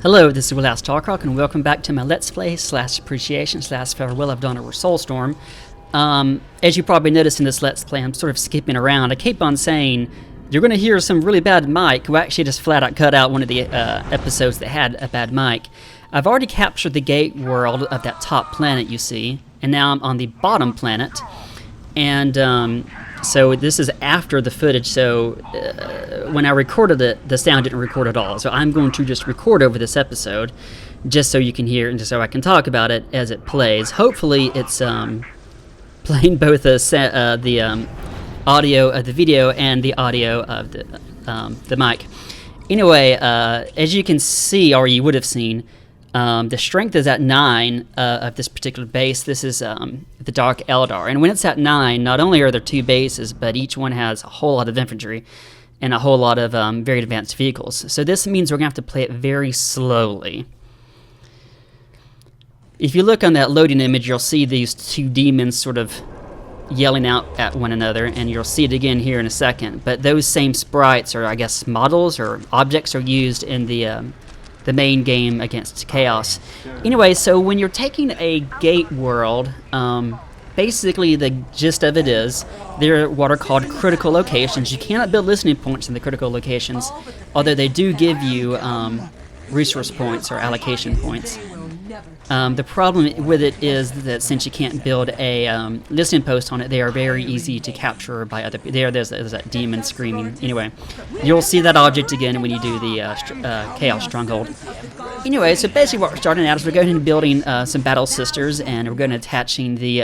Hello, this is Will Starcroc, and welcome back to my Let's Play / appreciation / farewell I've done over Soulstorm. As you probably noticed in this Let's Play, I'm sort of skipping around. I keep on saying you're going to hear some really bad mic. We actually just flat out cut out one of the episodes that had a bad mic. I've already captured the gate world of that top planet you see, and now I'm on the bottom planet. And so this is after the footage, so when I recorded it, the sound didn't record at all. So I'm going to just record over this episode, just so you can hear and just so I can talk about it as it plays. Hopefully it's playing both the audio of the video and the audio of the mic. Anyway, as you can see, or you would have seen, the strength is at 9 of this particular base. This is the Dark Eldar. And when it's at 9, not only are there 2 bases, but each one has a whole lot of infantry and a whole lot of very advanced vehicles. So this means we're going to have to play it very slowly. If you look on that loading image, you'll see these 2 demons sort of yelling out at one another, and you'll see it again here in a second. But those same sprites, or I guess models or objects, are used in the main game against Chaos. Anyway, so when you're taking a gate world, basically the gist of it is they're what are called critical locations. You cannot build listening points in the critical locations, although they do give you resource points or allocation points. The problem with it is that since you can't build a listening post on it, they are very easy to capture by other people. There's that demon screaming. Anyway, you'll see that object again when you do the Chaos Stronghold. Anyway, so basically what we're starting out is we're going into building some Battle Sisters, and we're going to attaching the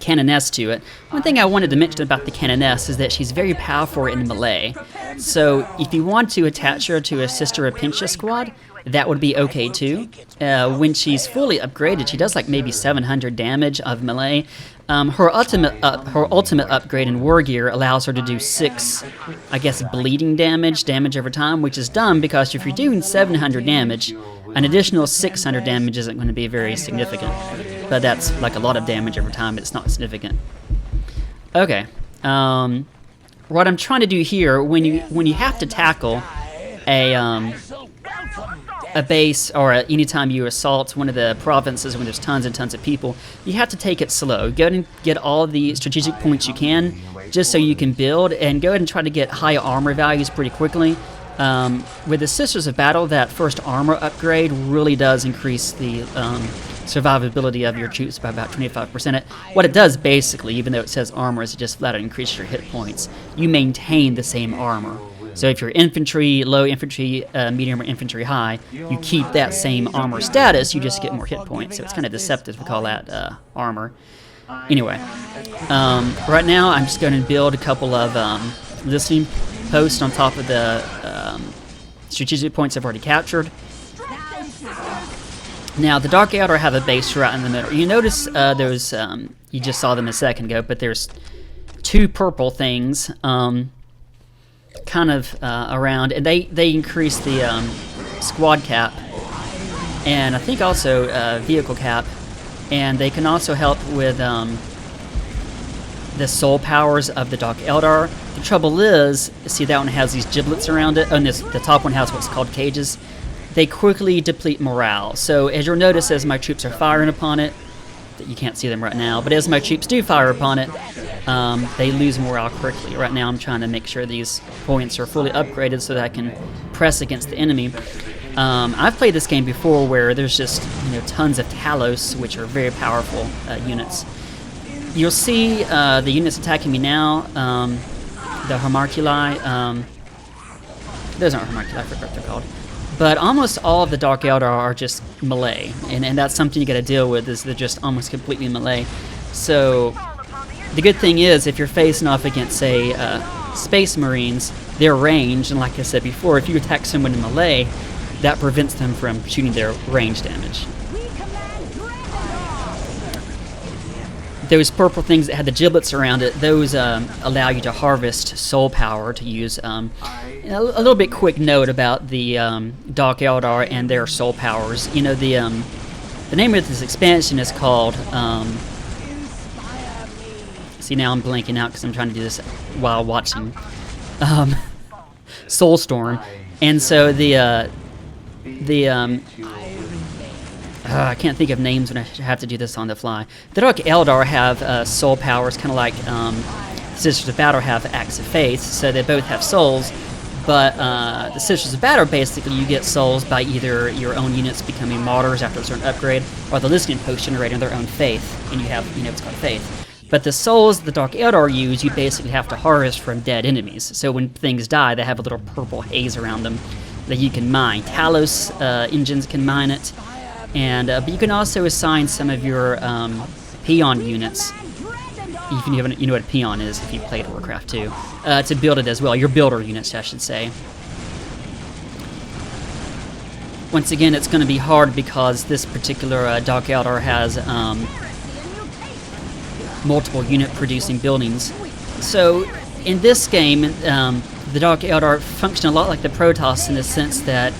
Canoness to it. One thing I wanted to mention about the Canoness is that she's very powerful in melee. So if you want to attach her to a Sister Apincia squad, that would be okay too. When she's fully upgraded, she does like maybe 700 damage of melee. Her ultimate upgrade in War Gear allows her to do 6, I guess, bleeding damage over time, which is dumb because if you're doing 700 damage, an additional 600 damage isn't going to be very significant. But that's like a lot of damage over time, but it's not significant. Okay. What I'm trying to do here, when you have to tackle a base, or anytime you assault one of the provinces when there's tons and tons of people, you have to take it slow. Go ahead and get all the strategic points you can, just so you can build, and go ahead and try to get high armor values pretty quickly. With the Sisters of Battle, that first armor upgrade really does increase the survivability of your troops by about 25%. What it does basically, even though it says armor, is it just flat out increases your hit points. You maintain the same armor. So if you're infantry, low infantry, medium, or infantry high, you keep that same armor status, you just get more hit points. So it's kind of deceptive, we call that armor. Anyway, right now I'm just going to build a couple of listening posts on top of the strategic points I've already captured. Now, the Dark Eldar have a base right in the middle. You notice those, you just saw them a second ago, but there's 2 purple things kind of around, and they increase the squad cap, and I think also vehicle cap, and they can also help with the soul powers of the Dark Eldar. The trouble is, see, that one has these giblets around it, and the top one has what's called cages. They quickly deplete morale. So as you'll notice, as my troops are firing upon it, you can't see them right now, but as my troops do fire upon it, they lose morale quickly. Right now I'm trying to make sure these points are fully upgraded so that I can press against the enemy. I've played this game before where there's just tons of Talos, which are very powerful units. You'll see the units attacking me now, the Homunculi. Those aren't Homunculi, I forgot what they're called. But almost all of the Dark Eldar are just melee, and that's something you got to deal with, is they're just almost completely melee. So the good thing is, if you're facing off against, say, Space Marines, their range, and like I said before, if you attack someone in melee, that prevents them from shooting their range damage. Those purple things that had the giblets around it, those allow you to harvest soul power to use. A little bit quick note about the Dark Eldar and their soul powers. The name of this expansion is called... see, now I'm blanking out because I'm trying to do this while watching Soulstorm. And so the the I can't think of names when I have to do this on the fly. The Dark Eldar have soul powers, kind of like Sisters of Battle have Acts of Faith, so they both have souls. But the Sisters of Battle, basically, you get souls by either your own units becoming martyrs after a certain upgrade, or the listening post generating their own faith, and you have, it's called faith. But the souls the Dark Eldar use, you basically have to harvest from dead enemies. So when things die, they have a little purple haze around them that you can mine. Talos engines can mine it, and but you can also assign some of your peon units. Even you know what a peon is if you played Warcraft 2, to build it as well. Your builder units, I should say. Once again, it's going to be hard because this particular Dark Eldar has multiple unit-producing buildings. So in this game, the Dark Eldar function a lot like the Protoss in the sense that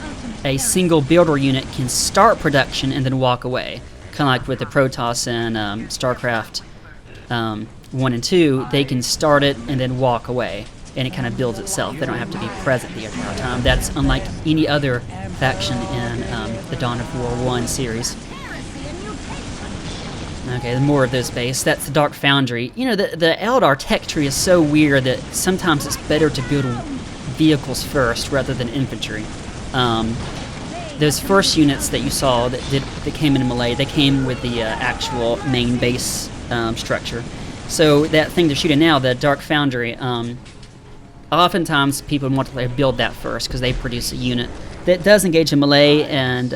a single builder unit can start production and then walk away. Kind of like with the Protoss and StarCraft 1 and 2, they can start it and then walk away, and it kind of builds itself. They don't have to be present the entire time. That's unlike any other faction in the Dawn of War 1 series. Okay, more of this base. That's the Dark Foundry. The Eldar tech tree is so weird that sometimes it's better to build vehicles first rather than infantry. Those first units that you saw that came in Melee, they came with the actual main base structure. So that thing they're shooting now, the Dark Foundry, oftentimes people want to build that first because they produce a unit that does engage in Melee and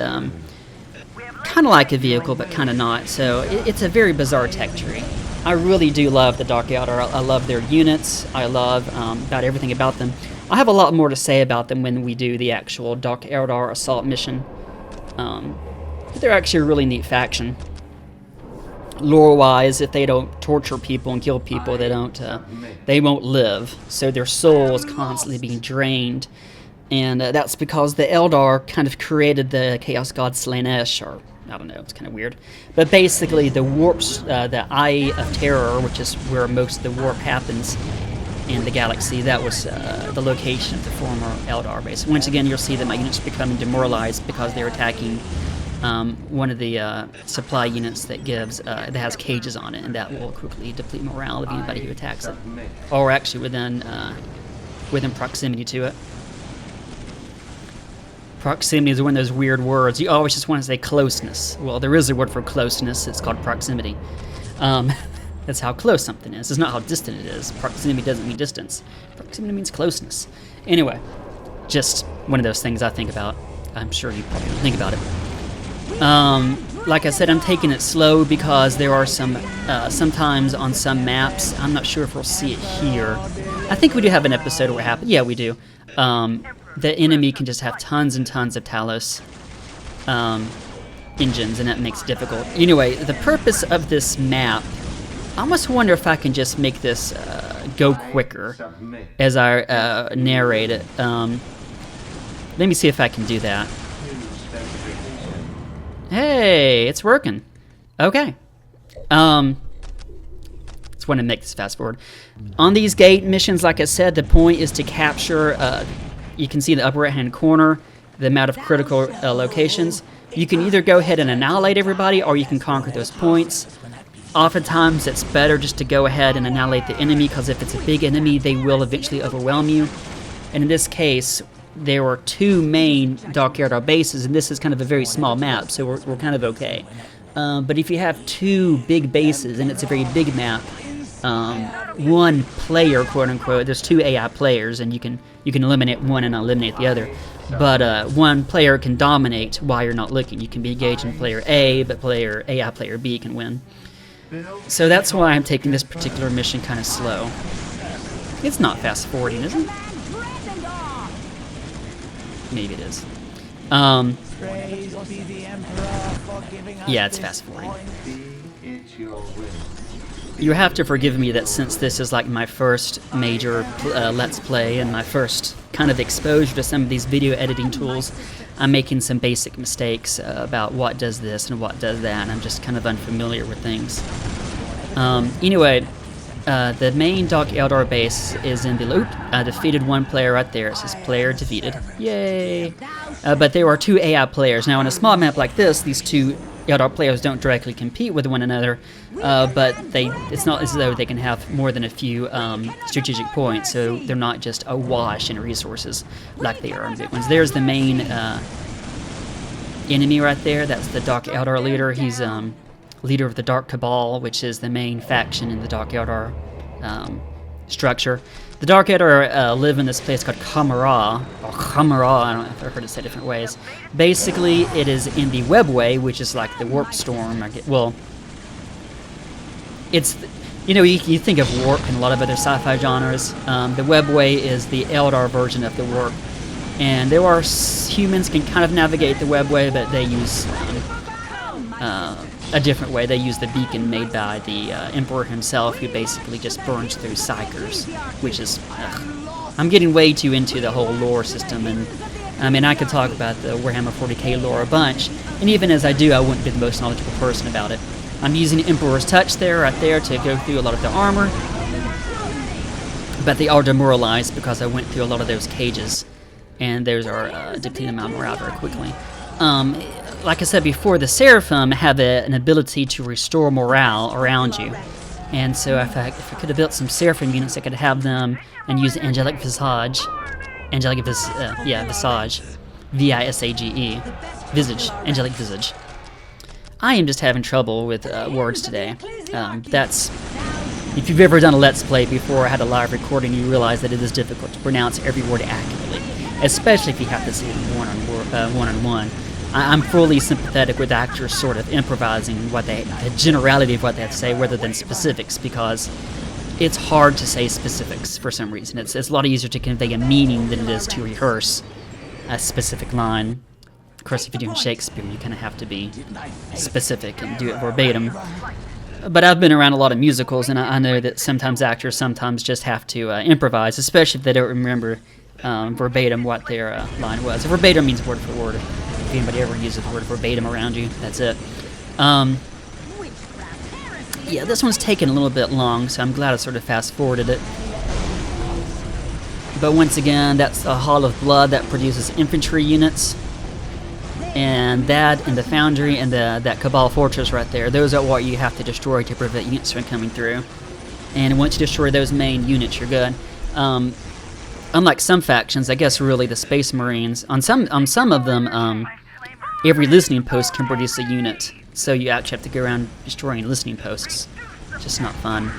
kind of like a vehicle, but kind of not. So it's a very bizarre tech tree. I really do love the Dark Eldar. I love their units. I love about everything about them. I have a lot more to say about them when we do the actual Dark Eldar Assault mission. But they're actually a really neat faction. Lore-wise, if they don't torture people and kill people, they won't live. So their soul is constantly being drained. And that's because the Eldar kind of created the Chaos God Slaanesh, or I don't know, it's kind of weird. But basically the warps, the Eye of Terror, which is where most of the warp happens in the galaxy, that was the location of the former Eldar base. Once again, you'll see that my units becoming demoralized because they're attacking one of the supply units that has cages on it, and that will quickly deplete morale of anybody who attacks it, or actually within proximity to it. Proximity is one of those weird words. You always just want to say closeness. Well, there is a word for closeness. It's called proximity. That's how close something is. It's not how distant it is. Proximity doesn't mean distance. Proximity means closeness. Anyway, just one of those things I think about. I'm sure you probably don't think about it. Like I said, I'm taking it slow because there are sometimes on some maps, I'm not sure if we'll see it here. I think we do have an episode where it happened. Yeah, we do. The enemy can just have tons and tons of Talos engines, and that makes it difficult. Anyway, the purpose of this map, I almost wonder if I can just make this go quicker as I narrate it. Let me see if I can do that. Hey, it's working. Okay. Just want to make this fast forward. On these gate missions, like I said, the point is to capture, you can see in the upper right-hand corner, the amount of critical locations. You can either go ahead and annihilate everybody, or you can conquer those points. Oftentimes, it's better just to go ahead and annihilate the enemy, because if it's a big enemy, they will eventually overwhelm you. And in this case, there were two main Dark Eldar bases, and this is kind of a very small map, so we're kind of okay. But if you have two big bases, and it's a very big map, one player, quote-unquote, there's two AI players, and you can eliminate one and eliminate the other. But one player can dominate while you're not looking. You can be engaged in player A, but AI player B can win. So that's why I'm taking this particular mission kind of slow. It's not fast-forwarding, is it? Maybe it is. Yeah, it's fast-forwarding. You have to forgive me that since this is like my first major Let's Play and my first kind of exposure to some of these video editing tools, I'm making some basic mistakes about what does this and what does that, and I'm just kind of unfamiliar with things. Anyway, the main Dark Eldar base is in the loop. Defeated one player right there. It says player defeated. Yay! But there are 2 AI players. Now, on a small map like this, these 2 Eldar players don't directly compete with one another, but it's not as though they can have more than a few strategic points, so they're not just awash in resources like they are in big ones. There's the main enemy right there. That's the Dark Eldar leader. He's leader of the Dark Cabal, which is the main faction in the Dark Eldar structure. The Dark Eldar live in this place called Kamara, or Kamara, I don't know if I've heard it said different ways. Basically, it is in the Webway, which is like the Warp Storm. Well, it's, you think of Warp in a lot of other sci-fi genres. The Webway is the Eldar version of the Warp. And there are humans can kind of navigate the Webway, but they use a different way. They use the beacon made by the Emperor himself, who basically just burns through psychers, which is... I'm getting way too into the whole lore system, and I mean, I could talk about the Warhammer 40k lore a bunch, and even as I do, I wouldn't be the most knowledgeable person about it. I'm using Emperor's Touch right there, to go through a lot of the armor, but they are demoralized because I went through a lot of those cages, and those are depleting my morale very quickly. Like I said before, the Seraphim have an ability to restore morale around you. And so if I could have built some Seraphim units, I could have them and use Angelic Visage. Visage. V-I-S-A-G-E. Visage. Angelic Visage. I am just having trouble with words today. If you've ever done a Let's Play before or had a live recording, you realize that it is difficult to pronounce every word accurately. Especially if you have to see them one-on-one. I'm fully sympathetic with actors sort of improvising the generality of what they have to say rather than specifics, because it's hard to say specifics for some reason. It's a lot easier to convey a meaning than it is to rehearse a specific line. Of course, if you're doing Shakespeare, you kind of have to be specific and do it verbatim. But I've been around a lot of musicals, and I know that sometimes actors just have to improvise, especially if they don't remember verbatim what their line was. Verbatim means word for word. If anybody ever uses the word verbatim around you, that's it. Yeah, this one's taken a little bit long, so I'm glad I sort of fast-forwarded it. But once again, that's a Hall of Blood that produces infantry units. And that, and the Foundry, and that Cabal Fortress right there, those are what you have to destroy to prevent units from coming through. And once you destroy those main units, you're good. Unlike some factions, I guess really the Space Marines, on some of them, every listening post can produce a unit, so you actually have to go around destroying listening posts. Just not fun.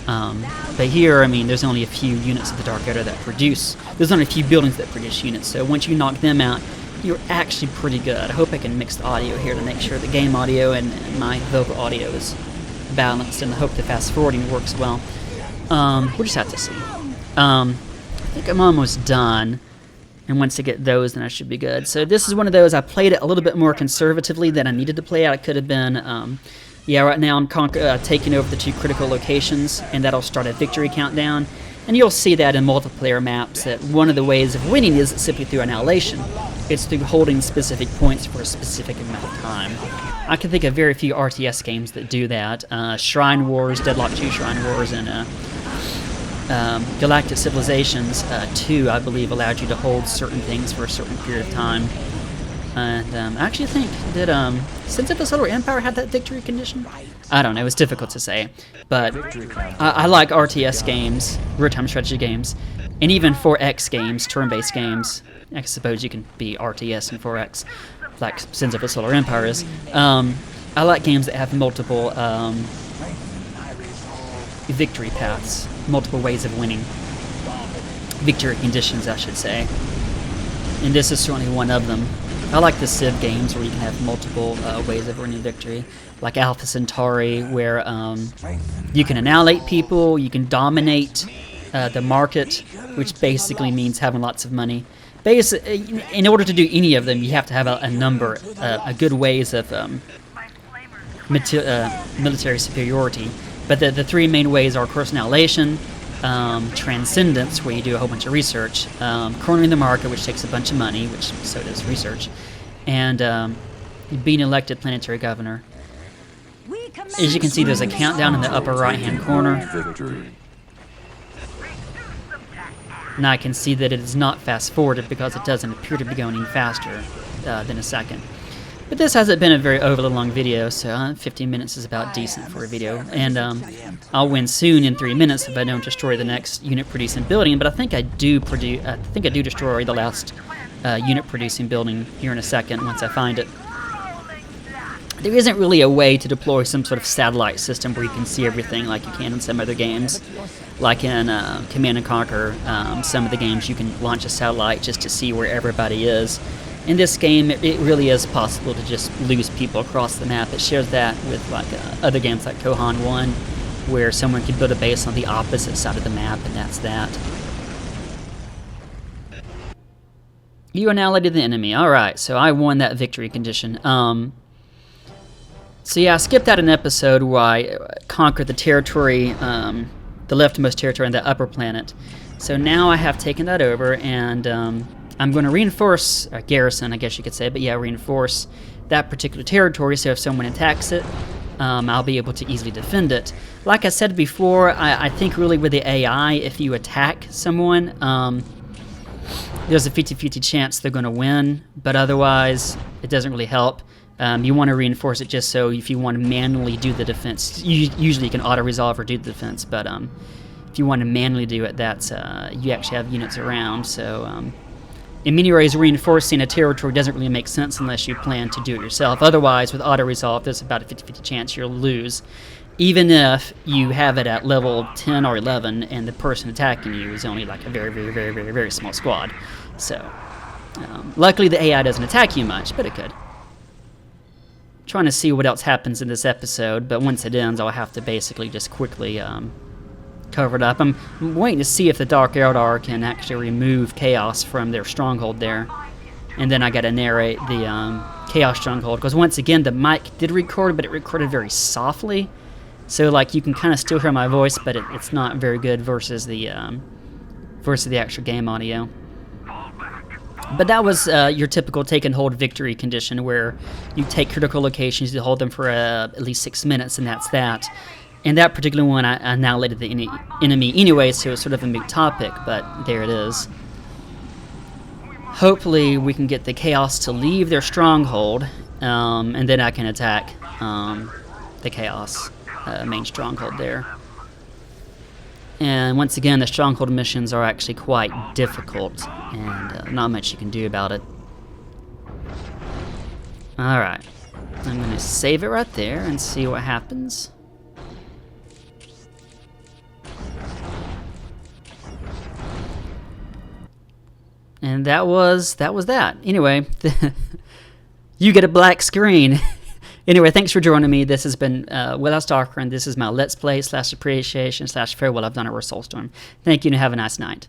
But here, I mean, there's only a few units of the Dark Eldar that produce. There's only a few buildings that produce units, so once you knock them out, you're actually pretty good. I hope I can mix the audio here to make sure the game audio and my vocal audio is balanced, and I hope the fast forwarding works well. We'll just have to see. I think I'm almost done, and once I get those, then I should be good. So this is one of those, I played it a little bit more conservatively than I needed to play it. I could have been, right now I'm taking over the 2 critical locations, and that'll start a victory countdown. And you'll see that in multiplayer maps, that one of the ways of winning isn't simply through annihilation. It's through holding specific points for a specific amount of time. I can think of very few RTS games that do that. Shrine Wars, Deadlock 2 Shrine Wars, and Galactic Civilizations 2, I believe, allowed you to hold certain things for a certain period of time. And I actually think, did Sins of the Solar Empire have that victory condition? I don't know, it's difficult to say. But I like RTS games, real-time strategy games, and even 4X games, turn-based games. I suppose you can be RTS and 4X, like Sins of the Solar Empire is. I like games that have multiple victory paths, multiple ways of winning. Victory conditions, I should say. And this is certainly one of them. I like the Civ games where you can have multiple ways of winning victory, like Alpha Centauri, where you can annihilate people, you can dominate the market, which basically means having lots of money. In order to do any of them, you have to have a number, a good ways of military superiority. But the 3 main ways are, of course, annihilation, transcendence, where you do a whole bunch of research, cornering the market, which takes a bunch of money, which so does research, and being elected planetary governor. As you can see, there's a countdown in the upper right-hand corner. And I can see that it is not fast-forwarded because it doesn't appear to be going any faster than a second. But this hasn't been a very overly long video, so 15 minutes is about decent for a video. And I'll win soon in 3 minutes if I don't destroy the next unit-producing building. But I think I do destroy the last unit-producing building here in a second once I find it. There isn't really a way to deploy some sort of satellite system where you can see everything like you can in some other games. Like in Command & Conquer, some of the games you can launch a satellite just to see where everybody is. In this game, it really is possible to just lose people across the map. It shares that with like other games like Kohan 1, where someone can build a base on the opposite side of the map, and that's that. You annihilated the enemy. Alright, so I won that victory condition. So yeah, I skipped out an episode where I conquered the territory, the leftmost territory on the upper planet. So now I have taken that over, and I'm going to reinforce, a garrison I guess you could say, but yeah, reinforce that particular territory, so if someone attacks it, I'll be able to easily defend it. Like I said before, I think really with the AI, if you attack someone, there's a 50-50 chance they're going to win, but otherwise it doesn't really help. You want to reinforce it just so if you want to manually do the defense, usually you can auto-resolve or do the defense, but if you want to manually do it, that's you actually have units around, so in many ways reinforcing a territory doesn't really make sense unless you plan to do it yourself. Otherwise, with auto-resolve, there's about a 50-50 chance you'll lose, even if you have it at level 10 or 11 and the person attacking you is only like a very, very, very, very, very small squad. So, luckily the AI doesn't attack you much, but it could. Trying to see what else happens in this episode, but once it ends, I'll have to basically just quickly cover it up. I'm waiting to see if the Dark Eldar can actually remove Chaos from their stronghold there, and then I gotta narrate the Chaos stronghold, because once again the mic did record, but it recorded very softly, so like you can kind of still hear my voice, but it's not very good versus the actual game audio. But that was your typical take and hold victory condition, where you take critical locations, you hold them for at least 6 minutes, and that's that. And that particular one, I annihilated the enemy anyway, so it's sort of a moot topic, but there it is. Hopefully we can get the Chaos to leave their stronghold, and then I can attack the Chaos main stronghold there. And once again, the stronghold missions are actually quite difficult, and not much you can do about it. Alright, I'm going to save it right there and see what happens. And that was that. Anyway, you get a black screen. Anyway, thanks for joining me. This has been Will Stalker, and this is my Let's Play / appreciation / farewell I've done over Soulstorm. Thank you, and have a nice night.